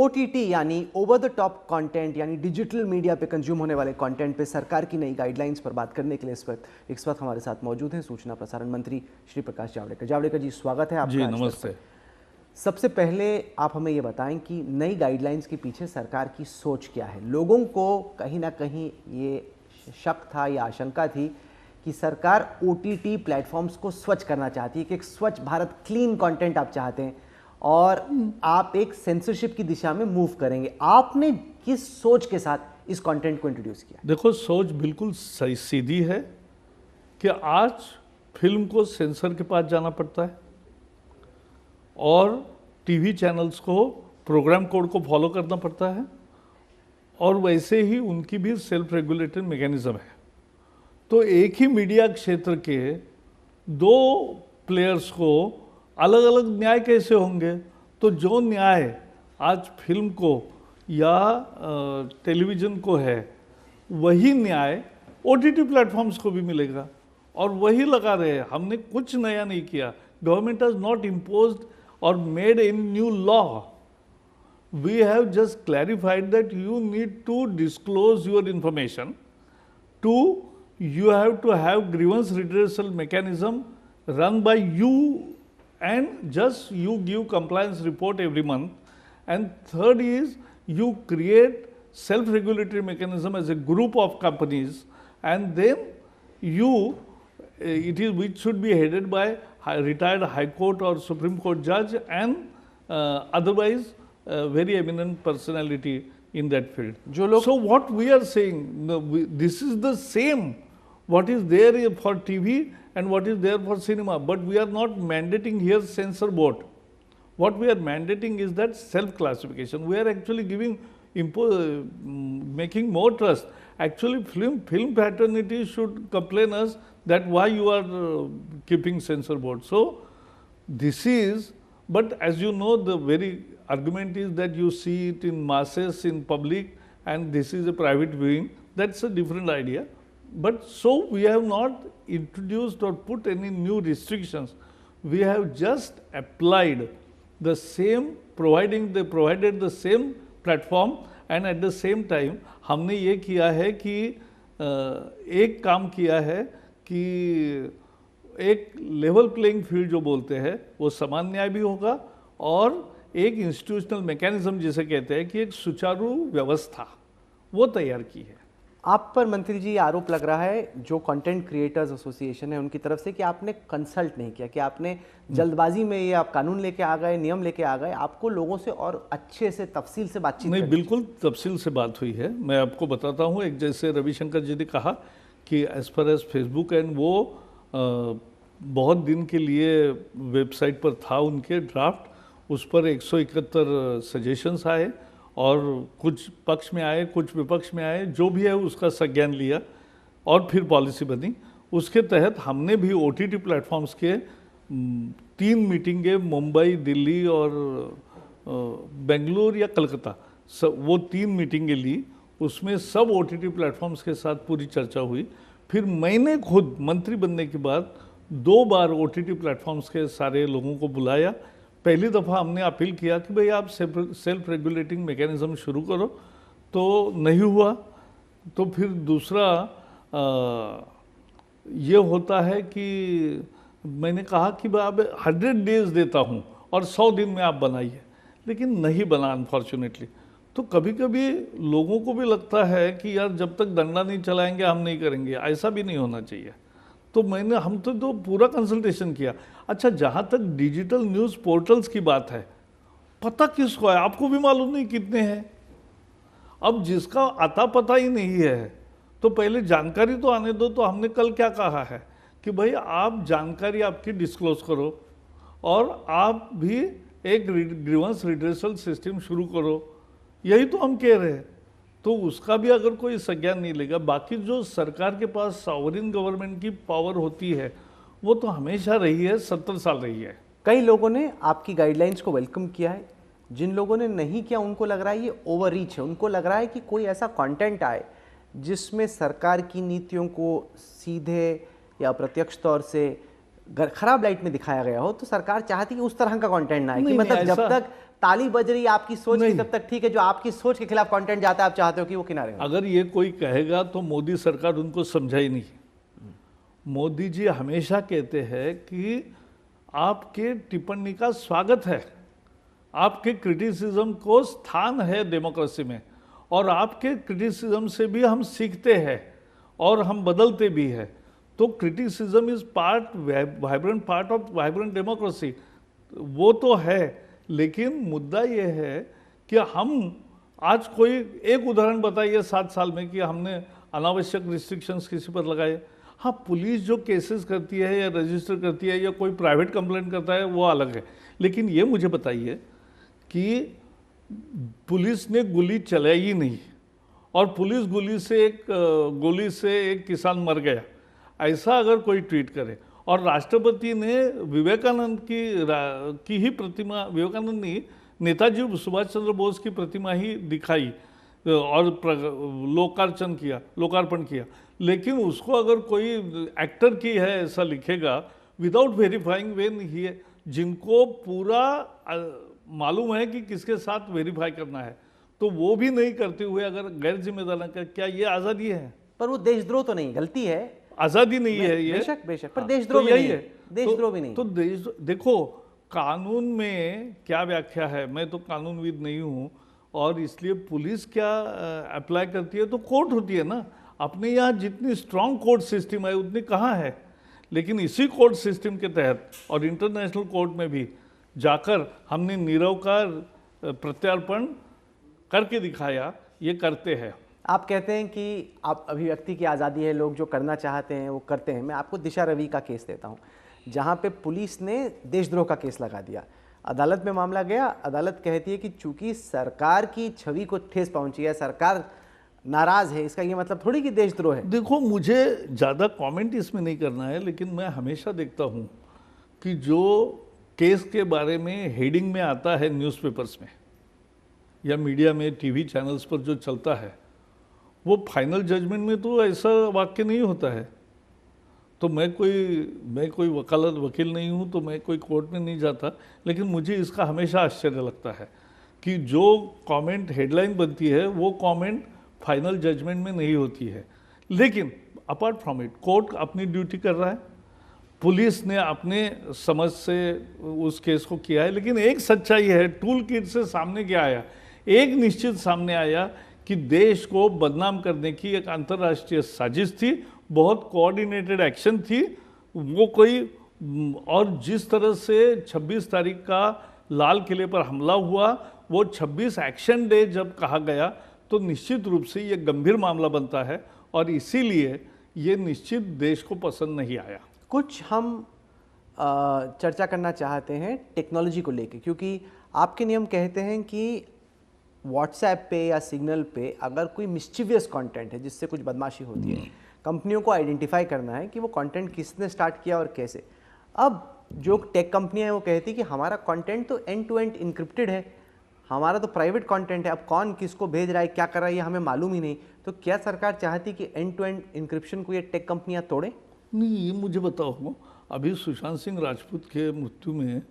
OTT यानी over the top content यानी digital media पे कंज्यूम होने वाले कंटेंट पे सरकार की नई गाइडलाइंस पर बात करने के लिए इस वक्त हमारे साथ मौजूद हैं सूचना प्रसारण मंत्री श्री प्रकाश जावड़ेकर। जावड़ेकर जी, स्वागत है आपका। जी नमस्ते। सबसे पहले आप हमें ये बताएं कि नई गाइडलाइंस के पीछे सरकार की सोच क्या है। लोगों को कहीं ना कहीं ये शक था या आशंका थी कि सरकार OTT प्लेटफॉर्म्स को स्वच्छ करना चाहती है, कि एक स्वच्छ भारत, क्लीन कंटेंट आप चाहते हैं और आप एक सेंसरशिप की दिशा में मूव करेंगे। आपने किस सोच के साथ इस कंटेंट को इंट्रोड्यूस किया? देखो, सोच बिल्कुल सही सीधी है कि आज फिल्म को सेंसर के पास जाना पड़ता है और टीवी चैनल्स को प्रोग्राम कोड को फॉलो करना पड़ता है और वैसे ही उनकी भी सेल्फ रेगुलेटरी मैकेनिज्म है। तो एक ही मीडिया क्षेत्र के दो प्लेयर्स को अलग अलग न्याय कैसे होंगे? तो जो न्याय आज फिल्म को या टेलीविज़न को है, वही न्याय OTT प्लेटफॉर्म्स को भी मिलेगा और वही लगा रहे हैं। हमने कुछ नया नहीं किया। Government has not imposed or made a new law. We have just clarified that you need to disclose your information. You have to have grievance redressal mechanism run by you, and just you give compliance report every month. And third is you create self-regulatory mechanism as a group of companies, and then which should be headed by retired High Court or Supreme Court judge and otherwise very eminent personality in that field. So what we are saying, this is the same what is there for TV and what is there for cinema, but we are not mandating here censor board. What we are mandating is that self-classification. We are actually making more trust. Actually, film fraternity should complain us that why you are keeping censor board. So this is, but as you know, the very argument is that you see it in masses in public and this is a private viewing. That's a different idea. But so we have not introduced or put any new restrictions. We have just applied the same, provided the same platform, and at the same time हमने ये किया है कि एक काम किया है कि एक लेवल प्लेइंग फील्ड जो बोलते हैं वो समान न्याय भी होगा और एक इंस्टीट्यूशनल मैकेनिज्म जिसे कहते हैं कि एक सुचारू व्यवस्था वो तैयार की है। आप पर मंत्री जी आरोप लग रहा है जो कंटेंट क्रिएटर्स एसोसिएशन है उनकी तरफ से कि आपने कंसल्ट नहीं किया, कि आपने जल्दबाजी में ये आप कानून लेके आ गए, नियम लेके आ गए। आपको लोगों से और अच्छे से तफसील से बातचीत नहीं, बिल्कुल तफसील से बात हुई है। मैं आपको बताता हूँ, एक जैसे रविशंकर जी ने कहा कि as far as Facebook and वो बहुत दिन के लिए वेबसाइट पर था उनके ड्राफ्ट, उस पर 171 सजेशंस आए और कुछ पक्ष में आए, कुछ विपक्ष में आए, जो भी है उसका संज्ञान लिया और फिर पॉलिसी बनी। उसके तहत हमने भी OTT प्लेटफॉर्म्स के 3 मीटिंगें मुंबई, दिल्ली और बेंगलुरु या कलकत्ता, वो 3 मीटिंगें ली। उसमें सब OTT प्लेटफॉर्म्स के साथ पूरी चर्चा हुई। फिर मैंने खुद मंत्री बनने के बाद 2 बार OTT प्लेटफॉर्म्स के सारे लोगों को बुलाया। पहली दफ़ा हमने अपील किया कि भाई आप सेल्फ रेगुलेटिंग मैकेनिज्म शुरू करो, तो नहीं हुआ। तो फिर दूसरा ये होता है कि मैंने कहा कि भाई अब 100 डेज देता हूँ और 100 दिन में आप बनाइए, लेकिन नहीं बना अनफॉर्चुनेटली। तो कभी कभी लोगों को भी लगता है कि यार जब तक डंडा नहीं चलाएंगे हम नहीं करेंगे। ऐसा भी नहीं होना चाहिए। तो हम तो पूरा कंसल्टेशन किया। अच्छा, जहाँ तक डिजिटल न्यूज़ पोर्टल्स की बात है, पता किसको है? आपको भी मालूम नहीं कितने हैं। अब जिसका आता पता ही नहीं है तो पहले जानकारी तो आने दो। तो हमने कल क्या कहा है कि भाई आप जानकारी आपकी डिस्क्लोज करो और आप भी एक ग्रीवेंस रिड्रेसल सिस्टम शुरू करो। यही तो हम कह रहे हैं। तो उसका भी अगर कोई संज्ञान नहीं लेगा, बाकी जो सरकार के पास सॉवरेन गवर्नमेंट की पावर होती है वो तो हमेशा रही है, 70 साल रही है। कई लोगों ने आपकी गाइडलाइंस को वेलकम किया है, जिन लोगों ने नहीं किया उनको लग रहा है ये ओवर रीच है। उनको लग रहा है कि कोई ऐसा कंटेंट आए जिसमें सरकार की नीतियों को सीधे या अप्रत्यक्ष तौर से खराब लाइट में दिखाया गया हो, तो सरकार चाहती है कि उस तरह का कंटेंट ना आए, कि मतलब जब तक ताली बज रही है आपकी सोच की नहीं। तब तक ठीक है, जो आपकी सोच के खिलाफ कंटेंट जाता है आप चाहते हो कि वो किनारे हो। अगर ये कोई कहेगा तो मोदी सरकार उनको समझा ही नहीं। मोदी जी हमेशा कहते हैं कि आपके टिप्पणी का स्वागत है, आपके क्रिटिसिज्म को स्थान है डेमोक्रेसी में, और आपके क्रिटिसिज्म से भी हम सीखते हैं और हम बदलते भी हैं। तो criticism is part, vibrant part of vibrant democracy, वो तो है। लेकिन मुद्दा ये है कि हम आज कोई एक उदाहरण बताइए 7 साल में कि हमने अनावश्यक रिस्ट्रिक्शंस किसी पर लगाए। हाँ, पुलिस जो केसेस करती है या रजिस्टर करती है या कोई प्राइवेट कंप्लेंट करता है वो अलग है, लेकिन ये मुझे बताइए कि पुलिस ने गोली चलाई ही नहीं और पुलिस गोली से एक किसान मर गया, ऐसा अगर कोई ट्वीट करे, और राष्ट्रपति ने विवेकानंद की ही प्रतिमा, विवेकानंद नहीं, नेताजी सुभाष चंद्र बोस की प्रतिमा ही दिखाई और लोकार्पण किया, लेकिन उसको अगर कोई एक्टर की है ऐसा लिखेगा विदाउट वेरीफाइंग, वेन ही, जिनको पूरा मालूम है कि किसके साथ वेरीफाई करना है, तो वो भी नहीं करते हुए अगर गैर जिम्मेदार का, क्या ये आज़ादी है? पर वो देशद्रोह तो नहीं, गलती है, आज़ादी नहीं है ये। बेशक बेशक, पर हाँ, देशद्रोह तो भी यही नहीं है। है, देशद्रोह भी नहीं। तो देखो कानून में क्या व्याख्या है, मैं तो कानूनविद नहीं हूँ, और इसलिए पुलिस क्या अप्लाई करती है तो कोर्ट होती है ना। अपने यहाँ जितनी स्ट्रांग कोर्ट सिस्टम है उतनी कहाँ है, लेकिन इसी कोर्ट सिस्टम के तहत और इंटरनेशनल कोर्ट में भी जाकर हमने नीरव का प्रत्यार्पण करके दिखाया, ये करते हैं। आप कहते हैं कि आप अभिव्यक्ति की आज़ादी है, लोग जो करना चाहते हैं वो करते हैं। मैं आपको दिशा रवि का केस देता हूँ, जहाँ पे पुलिस ने देशद्रोह का केस लगा दिया, अदालत में मामला गया, अदालत कहती है कि चूंकि सरकार की छवि को ठेस पहुंची है, सरकार नाराज है, इसका ये मतलब थोड़ी कि देशद्रोह है। देखो, मुझे ज़्यादा कमेंट इसमें नहीं करना है, लेकिन मैं हमेशा देखता हूँ कि जो केस के बारे में हेडिंग में आता है न्यूज़पेपर्स में या मीडिया में, टीवी चैनल्स पर जो चलता है, वो फाइनल जजमेंट में तो ऐसा वाक्य नहीं होता है। तो मैं कोई वकील नहीं हूँ, तो मैं कोई कोर्ट में नहीं जाता, लेकिन मुझे इसका हमेशा आश्चर्य लगता है कि जो कमेंट हेडलाइन बनती है वो कमेंट फाइनल जजमेंट में नहीं होती है। लेकिन अपार्ट फ्रॉम इट, कोर्ट अपनी ड्यूटी कर रहा है, पुलिस ने अपने समझ से उस केस को किया है। लेकिन एक सच्चाई है, टूल किट से सामने क्या आया, एक निश्चित सामने आया कि देश को बदनाम करने की एक अंतर्राष्ट्रीय साजिश थी, बहुत कोऑर्डिनेटेड एक्शन थी वो कोई। और जिस तरह से 26 तारीख का लाल किले पर हमला हुआ, वो 26 एक्शन डे जब कहा गया, तो निश्चित रूप से ये गंभीर मामला बनता है, और इसीलिए ये निश्चित देश को पसंद नहीं आया। कुछ हम चर्चा करना चाहते हैं टेक्नोलॉजी को लेके, क्योंकि आपके नियम कहते हैं कि व्हाट्सएप पे या सिग्नल पे अगर कोई मिस्चीवियस कंटेंट है जिससे कुछ बदमाशी होती है, कंपनियों को आइडेंटिफाई करना है कि वो कंटेंट किसने स्टार्ट किया और कैसे। अब जो टेक कंपनियां हैं वो कहती कि हमारा कंटेंट तो एंड टू एंड इनक्रिप्टेड है, हमारा तो प्राइवेट कंटेंट है, अब कौन किसको भेज रहा है, क्या कर रहा है, ये हमें मालूम ही नहीं। तो क्या सरकार चाहती कि एंड टू एंड इंक्रिप्शन को ये टेक कंपनियां तोड़ें? नहीं, ये मुझे बताओ, अभी सुशांत सिंह राजपूत के मृत्यु में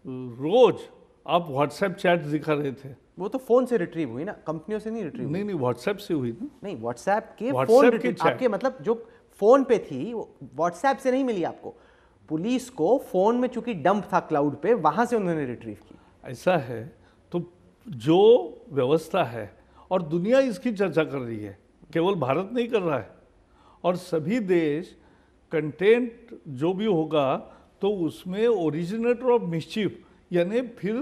रोज आप व्हाट्सएप चैट दिखा रहे थे, वो तो फोन से रिट्रीव हुई ना, कंपनियों से नहीं रिट्रीव। नहीं, व्हाट्सएप से हुई ना। नहीं, व्हाट्सएप के WhatsApp फोन की आपके मतलब जो फोन पे थी वो व्हाट्सएप से नहीं मिली आपको, पुलिस को फोन में चूंकि डंप था क्लाउड पे, वहां से उन्होंने रिट्रीव की। ऐसा है तो जो व्यवस्था है, और दुनिया इसकी चर्चा कर रही है, केवल भारत नहीं कर रहा है, और सभी देश कंटेंट जो भी होगा तो उसमें ओरिजिनेटर ऑफ मिस्चीफ, यानी फिर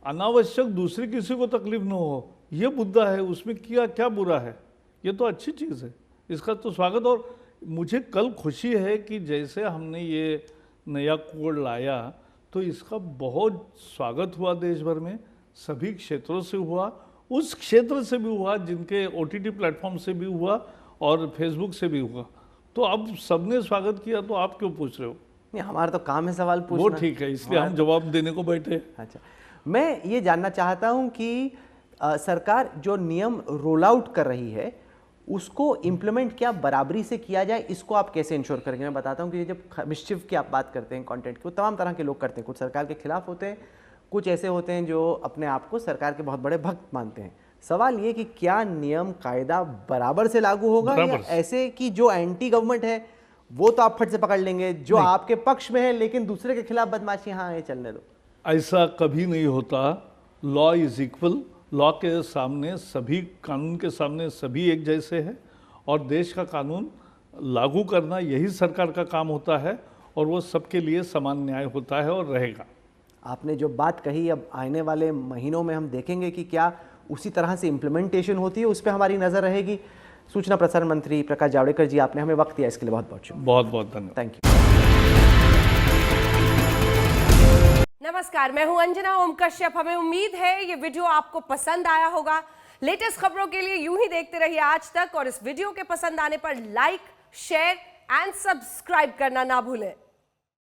अनावश्यक दूसरे किसी को तकलीफ न हो, ये मुद्दा है, उसमें क्या बुरा है, ये तो अच्छी चीज़ है, इसका तो स्वागत। और मुझे कल खुशी है कि जैसे हमने ये नया कोड लाया तो इसका बहुत स्वागत हुआ देश भर में, सभी क्षेत्रों से हुआ, उस क्षेत्र से भी हुआ जिनके OTT प्लेटफॉर्म से भी हुआ और फेसबुक से भी हुआ। तो अब सबने स्वागत किया, तो आप क्यों पूछ रहे हो? नहीं, हमारा तो काम है सवाल पूछना। वो ठीक है, इसलिए हम जवाब देने को बैठे। अच्छा, मैं ये जानना चाहता हूं कि सरकार जो नियम रोल आउट कर रही है उसको इम्प्लीमेंट क्या बराबरी से किया जाए, इसको आप कैसे इंश्योर करेंगे? मैं बताता हूं कि जब मिस्चिफ की आप बात करते हैं कंटेंट की, वो तमाम तरह के लोग करते हैं, कुछ सरकार के खिलाफ होते हैं, कुछ ऐसे होते हैं जो अपने आप को सरकार के बहुत बड़े भक्त मानते हैं। सवाल ये कि क्या नियम कायदा बराबर से लागू होगा या बराबर से। ऐसे कि जो एंटी गवर्नमेंट है वो तो आप फट से पकड़ लेंगे, जो आपके पक्ष में है लेकिन दूसरे के खिलाफ बदमाशी, हाँ ये चलने दो। ऐसा कभी नहीं होता। Law is equal. लॉ के सामने सभी, कानून के सामने सभी एक जैसे हैं और देश का कानून लागू करना यही सरकार का काम होता है और वो सबके लिए समान न्याय होता है और रहेगा। आपने जो बात कही, अब आने वाले महीनों में हम देखेंगे कि क्या उसी तरह से इम्प्लीमेंटेशन होती है, उस पर हमारी नज़र रहेगी। सूचना प्रसारण मंत्री प्रकाश जावड़ेकर जी, आपने हमें वक्त दिया, इसके लिए बहुत बहुत शुक्रिया। बहुत बहुत धन्यवाद। Thank you. नमस्कार, मैं हूं अंजना ओम कश्यप। हमें उम्मीद है ये वीडियो आपको पसंद आया होगा। लेटेस्ट खबरों के लिए यूं ही देखते रहिए आज तक और इस वीडियो के पसंद आने पर लाइक, शेयर एंड सब्सक्राइब करना ना भूलें।